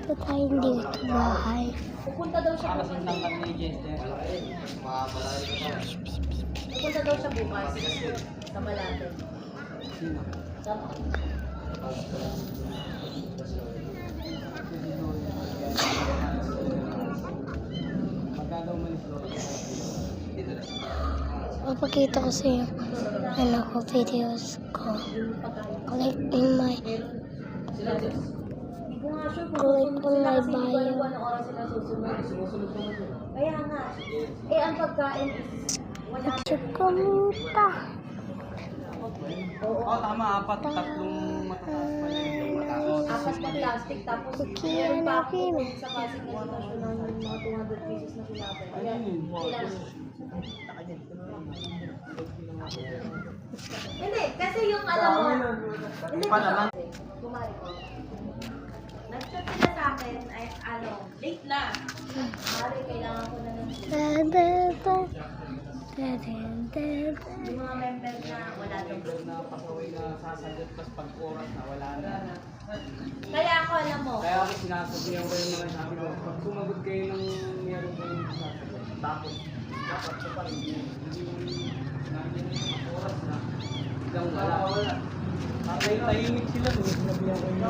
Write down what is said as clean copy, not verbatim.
Ba't tayo dito bahay? Pupunta daw siya bukas. Pupunta daw siya bukas sa Malate. Sino? Tama. Magkano umalis doon? Papakita ko sa iyo ano ko, videos ko. Click in my Hindi ko nga sure Click kung on susunod my sila kasi hindi ko alam bio. kung anong oras sila susunod. Sumusunod naman yun. Kaya nga. Eh, ang pagkain is wala. Chocolate. Oo. Oh, tama. Tatlong matataas pa yun. Apat na plastic tapos Kaya meron pa ako natin. sa kasi nagkasyon ng mga 200 pesos na tinapay. Kaya Ayun yun. hindi, kasi yung alam mo, hindi Pa naman. kumari ko. Nag-chat sila sa akin, ay ano, late na. Kumari, kailangan ko na ng yung mga member na wala daw. Na pasaway na sasagot, tapos pag oras na wala na. Kaya ako, alam mo, Kaya ako sinasabihan ko yung mga sabi ko, pag sumagot kayo ng meron kayong sasagot, tapos dapat ko pa hindi namin yung oras na hanggang wala. Tahimik sila, sinabihan ko yung